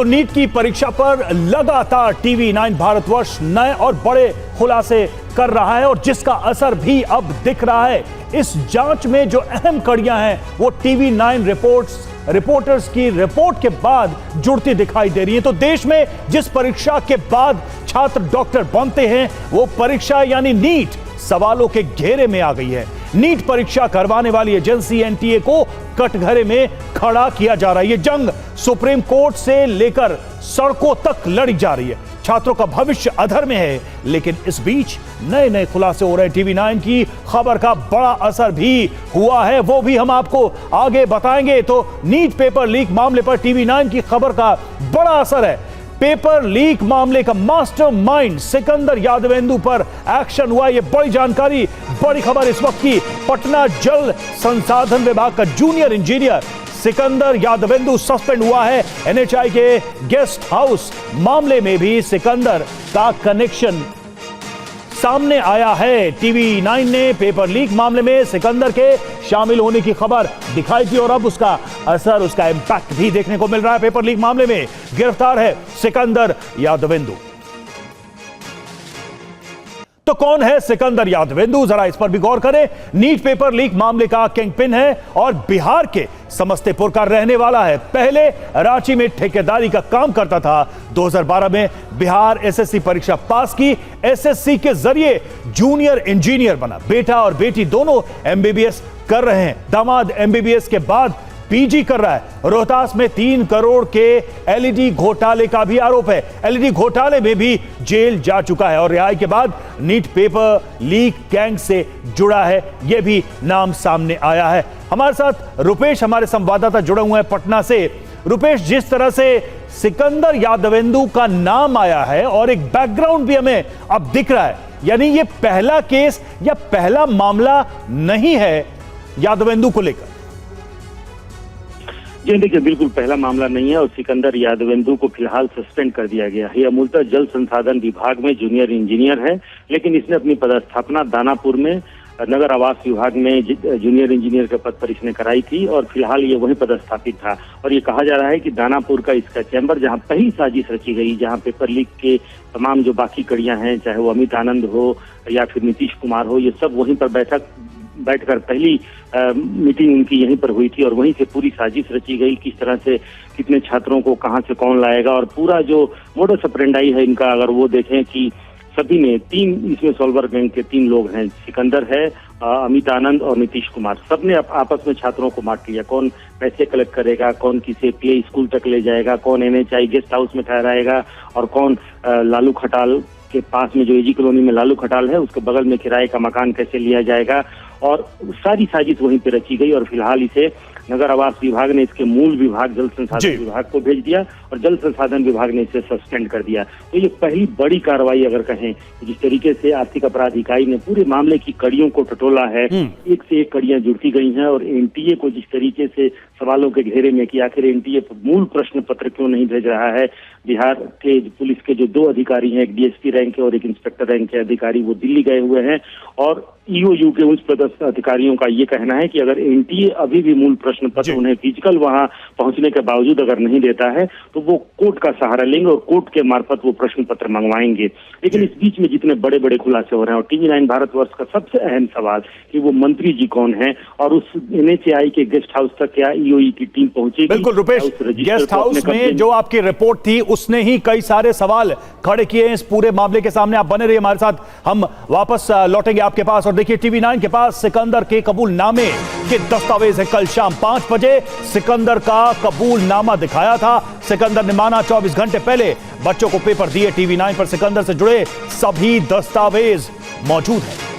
तो नीट की परीक्षा पर लगातार टीवी 9 भारतवर्ष नए और बड़े खुलासे कर रहा है और जिसका असर भी अब दिख रहा है। इस जांच में जो अहम कड़ियां हैं वो टीवी 9 रिपोर्टर्स की रिपोर्ट के बाद जुड़ती दिखाई दे रही है। तो देश में जिस परीक्षा के बाद छात्र डॉक्टर बनते हैं वो परीक्षा यानी नीट सवालों के घेरे में आ गई है। नीट परीक्षा करवाने वाली एजेंसी एनटीए को कटघरे में खड़ा किया जा रहा है। ये जंग सुप्रीम कोर्ट से लेकर सड़कों तक लड़ी जा रही है। छात्रों का भविष्य अधर में है, लेकिन इस बीच नए नए खुलासे हो रहे हैं। टीवी 9 की खबर का बड़ा असर भी हुआ है, वो भी हम आपको आगे बताएंगे। तो नीट पेपर लीक मामले पर टीवी 9 की खबर का बड़ा असर है। पेपर लीक मामले का मास्टरमाइंड सिकंदर यादवेंदु पर एक्शन हुआ। यह बड़ी जानकारी, बड़ी खबर इस वक्त की। पटना जल संसाधन विभाग का junior engineer Sikandar Yadavendu suspend हुआ है। एनएचआई के गेस्ट हाउस मामले में भी सिकंदर का कनेक्शन सामने आया है। टीवी 9 ने पेपर लीक मामले में सिकंदर के शामिल होने की खबर दिखाई थी और अब उसका असर, उसका इंपैक्ट भी देखने को मिल रहा है। पेपर लीक मामले में गिरफ्तार है सिकंदर यादवेंदु। तो कौन है सिकंदर यादवेंदु, जरा इस पर भी गौर करें। नीट पेपर लीक मामले का किंगपिन है और बिहार के समस्तीपुर का रहने वाला है। पहले रांची में ठेकेदारी का काम करता था। 2012 में बिहार एसएससी परीक्षा पास की, एसएससी के जरिए जूनियर इंजीनियर बना। बेटा और बेटी दोनों एमबीबीएस कर रहे हैं। दामाद एमबीबीएस के बाद पीजी कर रहा है। रोहतास में 3 करोड़ के एलईडी घोटाले का भी आरोप है। एलईडी घोटाले में भी जेल जा चुका है और रिहाई के बाद नीट पेपर लीक गैंग से जुड़ा है, यह भी नाम सामने आया है। हमारे साथ रुपेश, हमारे संवाददाता जुड़े हुए हैं पटना से। रुपेश, जिस तरह से सिकंदर यादवेंदु का नाम आया है और एक बैकग्राउंड भी हमें अब दिख रहा है, यानी ये पहला केस या पहला मामला नहीं है यादवेंदु को लेकर। जी देखिए, बिल्कुल पहला मामला नहीं है और सिकंदर यादवेंदु को फिलहाल सस्पेंड कर दिया गया है। यह मूलतः जल संसाधन विभाग में जूनियर इंजीनियर है, लेकिन इसने अपनी पदस्थापना दानापुर में नगर आवास विभाग में जूनियर इंजीनियर के पद पर इसने कराई थी और फिलहाल ये वहीं पदस्थापित था। और ये कहा जा रहा है कि दानापुर का इसका चैम्बर, जहां पहली साजिश रची गई, जहां पेपर लीक के तमाम जो बाकी कड़ियां हैं, चाहे वो अमित आनंद हो या फिर नीतीश कुमार हो, ये सब वहीं पर बैठकर पहली मीटिंग उनकी यहीं पर हुई थी और वहीं से पूरी साजिश रची गई। किस तरह से कितने छात्रों को कहां से कौन लाएगा और पूरा जो मोडस ऑपरेंडाई है इनका, अगर वो देखें कि सभी ने 3 इसमें सॉल्वर गैंग के 3 लोग हैं, सिकंदर है, अमित आनंद और नीतीश कुमार। सबने आपस में छात्रों को बांट लिया। कौन पैसे कलेक्ट करेगा, कौन किसे प्ले स्कूल तक ले जाएगा, कौन एनएचआई गेस्ट हाउस में ठहराएगा और कौन लालू खटाल के पास में जो एजी कॉलोनी में लालू खटाल है उसके बगल में किराए का मकान कैसे लिया जाएगा। और सारी साजिश वहीं पे रची गई और फिलहाल इसे नगर आवास विभाग ने इसके मूल विभाग जल संसाधन विभाग को भेज दिया और जल संसाधन विभाग ने इसे सस्पेंड कर दिया। तो ये पहली बड़ी कार्रवाई अगर कहें, जिस तरीके से आर्थिक अपराध इकाई ने पूरे मामले की कड़ियों को टटोला है, एक से एक कड़ियां जुड़ती गई हैं और एनटीए को जिस तरीके से सवालों के घेरे में कि आखिर एनटीए मूल प्रश्न पत्र क्यों नहीं भेज रहा है। बिहार के पुलिस के जो 2 अधिकारी हैं, एक डीएसपी रैंक के और एक इंस्पेक्टर रैंक के अधिकारी, वो दिल्ली गए हुए हैं और ईओयू के उच्च पदस्थ अधिकारियों का ये कहना है कि अगर एनटीए अभी भी मूल प्रश्न पत्र उन्हें फिजिकल वहां पहुंचने के बावजूद अगर नहीं देता है तो वो कोर्ट का सहारा लेंगे और कोर्ट के मार्फत वो प्रश्न पत्र मंगवाएंगे। लेकिन इस बीच में जितने बड़े बड़े खुलासे हो रहे हैं और टीवी 9 भारतवर्ष का सबसे अहम सवाल कि वो मंत्री जी कौन है और उस एनएचआई के गेस्ट हाउस तक क्या ईओई की टीम पहुंचेगी। बिल्कुल रुपेश, गेस्ट हाउस में जो आपकी रिपोर्ट थी उसने ही कई सारे सवाल खड़े किए हैं इस पूरे मामले के सामने। आप बने रहिए हमारे साथ, हम वापस लौटेंगे आपके पास। और देखिए, टीवी 9 के पास सिकंदर के कबूलनामे के दस्तावेज है। कल शाम 5 बजे सिकंदर का कबूलनामा दिखाया था। सिकंदर ने माना 24 घंटे पहले बच्चों को पेपर दिए। टीवी 9 पर सिकंदर से जुड़े सभी दस्तावेज मौजूद हैं।